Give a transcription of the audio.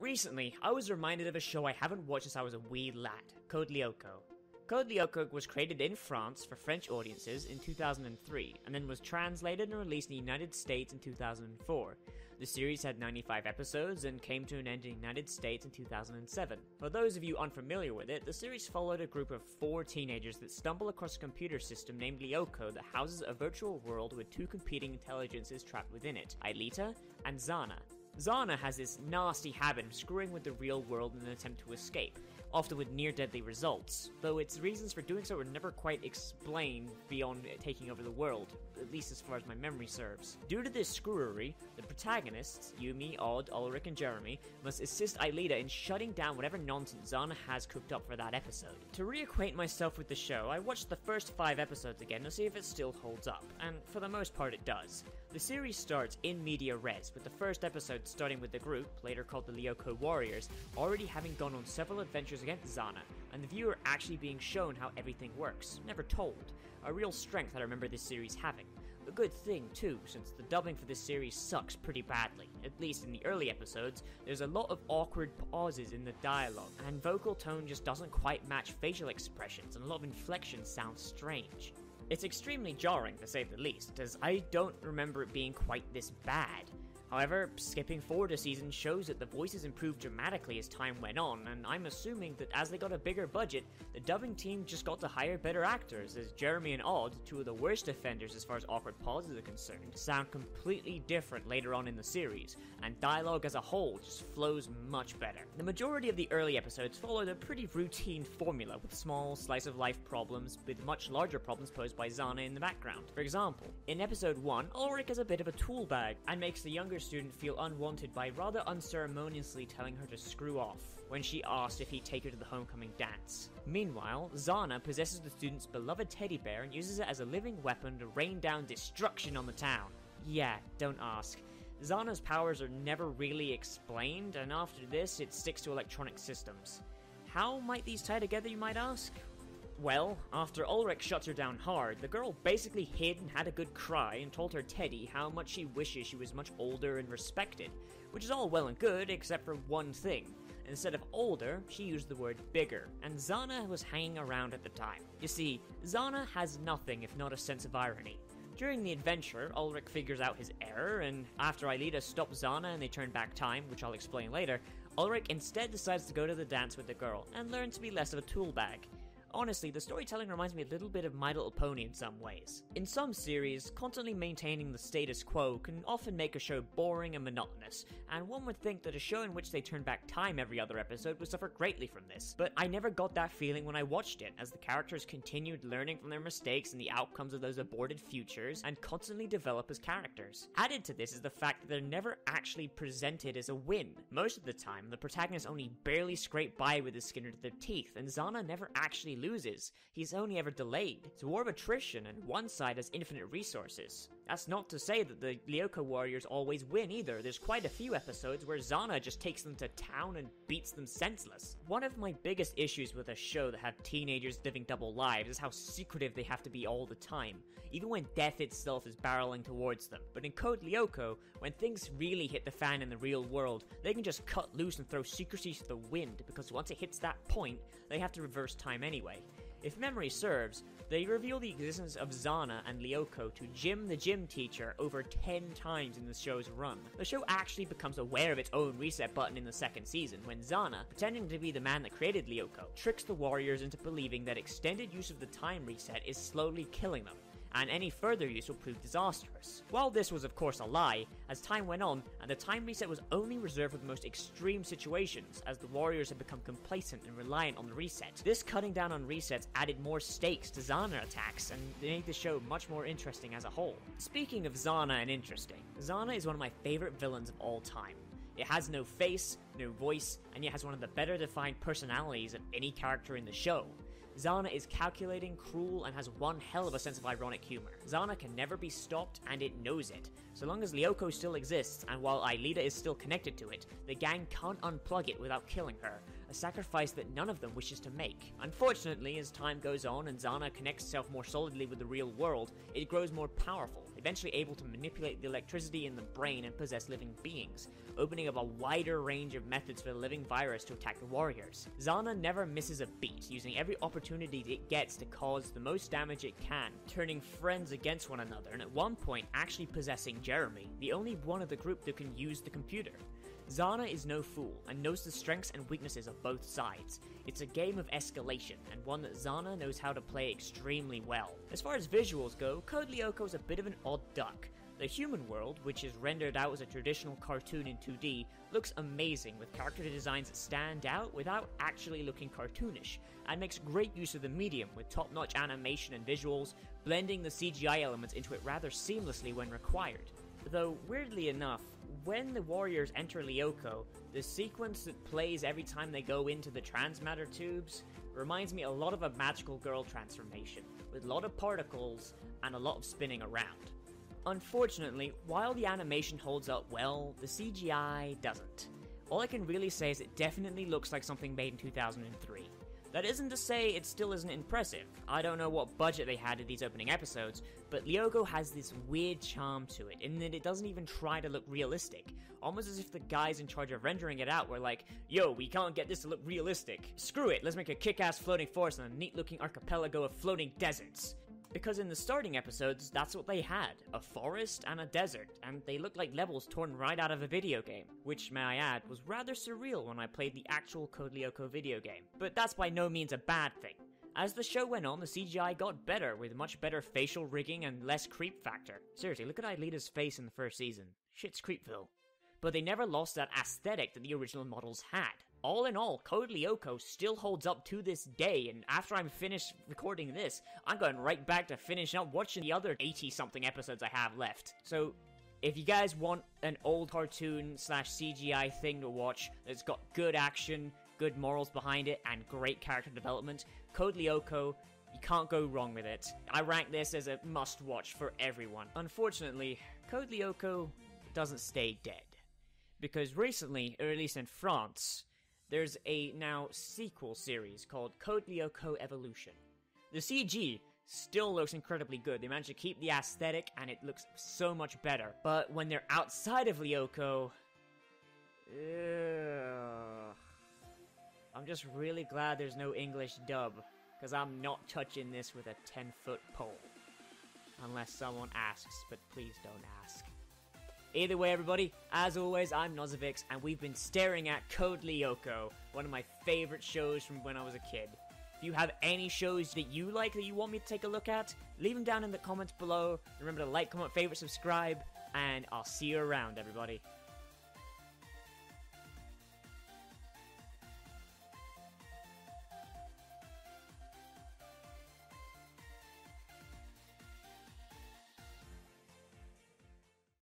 recently, I was reminded of a show I haven't watched since I was a wee lad, Code Lyoko. Code Lyoko was created in France for French audiences in 2003, and then was translated and released in the United States in 2004. The series had 95 episodes and came to an end in the United States in 2007. For those of you unfamiliar with it, the series followed a group of 4 teenagers that stumble across a computer system named Lyoko that houses a virtual world with 2 competing intelligences trapped within it, Aelita and Zana. Zana has this nasty habit of screwing with the real world in an attempt to escape, often with near-deadly results, though its reasons for doing so are never quite explained beyond taking over the world, at least as far as my memory serves. Due to this screwery, the protagonists, Yumi, Odd, Ulrich, and Jeremy, must assist Aelita in shutting down whatever nonsense Zana has cooked up for that episode. To reacquaint myself with the show, I watched the first 5 episodes again to see if it still holds up, and for the most part it does. The series starts in media res, with the first episode starting with the group, later called the Lyoko Warriors, already having gone on several adventures against Zana, and the viewer actually being shown how everything works, never told. A real strength I remember this series having. A good thing too, since the dubbing for this series sucks pretty badly. At least in the early episodes, there's a lot of awkward pauses in the dialogue, and vocal tone just doesn't quite match facial expressions, and a lot of inflections sound strange. It's extremely jarring, to say the least, as I don't remember it being quite this bad. However, skipping forward a season shows that the voices improved dramatically as time went on, and I'm assuming that as they got a bigger budget, the dubbing team just got to hire better actors, as Jeremy and Odd, 2 of the worst offenders as far as awkward pauses are concerned, sound completely different later on in the series, and dialogue as a whole just flows much better. The majority of the early episodes followed a pretty routine formula, with small slice-of-life problems, with much larger problems posed by Zana in the background. For example, in episode 1, Ulrich is a bit of a tool bag, and makes the younger student feel unwanted by rather unceremoniously telling her to screw off when she asked if he'd take her to the homecoming dance. Meanwhile, Zana possesses the student's beloved teddy bear and uses it as a living weapon to rain down destruction on the town. Yeah, don't ask. Zana's powers are never really explained, and after this it sticks to electronic systems. How might these tie together, you might ask? Well, after Ulrich shuts her down hard, the girl basically hid and had a good cry and told her teddy how much she wishes she was much older and respected, which is all well and good except for one thing. Instead of older, she used the word bigger, and Zana was hanging around at the time. You see, Zana has nothing if not a sense of irony. During the adventure, Ulrich figures out his error, and after Aelita stops Zana and they turn back time, which I'll explain later, Ulrich instead decides to go to the dance with the girl and learn to be less of a tool bag. Honestly, the storytelling reminds me a little bit of My Little Pony in some ways. In some series, constantly maintaining the status quo can often make a show boring and monotonous, and one would think that a show in which they turn back time every other episode would suffer greatly from this. But I never got that feeling when I watched it, as the characters continued learning from their mistakes and the outcomes of those aborted futures, and constantly develop as characters. Added to this is the fact that they're never actually presented as a win. Most of the time, the protagonists only barely scrape by with the skin of their teeth, and Zana never actually loses. He's only ever delayed. It's a war of attrition, and one side has infinite resources. That's not to say that the Lyoko Warriors always win either. There's quite a few episodes where Zana just takes them to town and beats them senseless. One of my biggest issues with a show that have teenagers living double lives is how secretive they have to be all the time, even when death itself is barreling towards them. But in Code Lyoko, when things really hit the fan in the real world, they can just cut loose and throw secrecy to the wind, because once it hits that point, they have to reverse time anyway. If memory serves, they reveal the existence of Zana and Lyoko to Jim the gym teacher over 10 times in the show's run. The show actually becomes aware of its own reset button in the second season, when Zana, pretending to be the man that created Lyoko, tricks the warriors into believing that extended use of the time reset is slowly killing them, and any further use will prove disastrous. While this was of course a lie, as time went on, and the time reset was only reserved for the most extreme situations, as the warriors had become complacent and reliant on the reset. This cutting down on resets added more stakes to Zana attacks, and made the show much more interesting as a whole. Speaking of Zana and interesting, Zana is one of my favorite villains of all time. It has no face, no voice, and yet has one of the better defined personalities of any character in the show. Zana is calculating, cruel, and has one hell of a sense of ironic humor. Zana can never be stopped, and it knows it. So long as Lyoko still exists, and while Aelita is still connected to it, the gang can't unplug it without killing her, a sacrifice that none of them wishes to make. Unfortunately, as time goes on and Zana connects itself more solidly with the real world, it grows more powerful. It eventually able to manipulate the electricity in the brain and possess living beings, opening up a wider range of methods for the living virus to attack the warriors. Zana never misses a beat, using every opportunity it gets to cause the most damage it can, turning friends against one another, and at one point actually possessing Jeremy, the only one of the group that can use the computer. Zana is no fool, and knows the strengths and weaknesses of both sides. It's a game of escalation, and one that Zana knows how to play extremely well. As far as visuals go, Code Lyoko is a bit of an odd duck. The human world, which is rendered out as a traditional cartoon in 2D, looks amazing with character designs that stand out without actually looking cartoonish, and makes great use of the medium with top-notch animation and visuals, blending the CGI elements into it rather seamlessly when required. Though, weirdly enough, when the warriors enter Lyoko, the sequence that plays every time they go into the transmatter tubes reminds me a lot of a magical girl transformation, with a lot of particles and a lot of spinning around. Unfortunately, while the animation holds up well, the CGI doesn't. All I can really say is it definitely looks like something made in 2003. That isn't to say it still isn't impressive. I don't know what budget they had in these opening episodes, but Lyoko has this weird charm to it, in that it doesn't even try to look realistic. Almost as if the guys in charge of rendering it out were like, yo, we can't get this to look realistic. Screw it, let's make a kick-ass floating forest and a neat-looking archipelago of floating deserts. Because in the starting episodes, that's what they had, a forest and a desert, and they looked like levels torn right out of a video game, which, may I add, was rather surreal when I played the actual Code Lyoko video game. But that's by no means a bad thing. As the show went on, the CGI got better, with much better facial rigging and less creep factor. Seriously, look at Aelita's face in the first season. Shit's Creepville. But they never lost that aesthetic that the original models had. All in all, Code Lyoko still holds up to this day, and after I'm finished recording this, I'm going right back to finish up watching the other 80-something episodes I have left. So, if you guys want an old cartoon / CGI thing to watch that's got good action, good morals behind it, and great character development, Code Lyoko, you can't go wrong with it. I rank this as a must-watch for everyone. Unfortunately, Code Lyoko doesn't stay dead. Because recently, or at least in France, there's a now sequel series called Code Lyoko Evolution. The CG still looks incredibly good. They managed to keep the aesthetic and it looks so much better. But when they're outside of Lyoko, I'm just really glad there's no English dub, because I'm not touching this with a 10-foot pole. Unless someone asks, but please don't ask. Either way, everybody, as always, I'm Nozavix, and we've been staring at Code Lyoko, one of my favorite shows from when I was a kid. If you have any shows that you like that you want me to take a look at, leave them down in the comments below. Remember to like, comment, favorite, subscribe, and I'll see you around, everybody.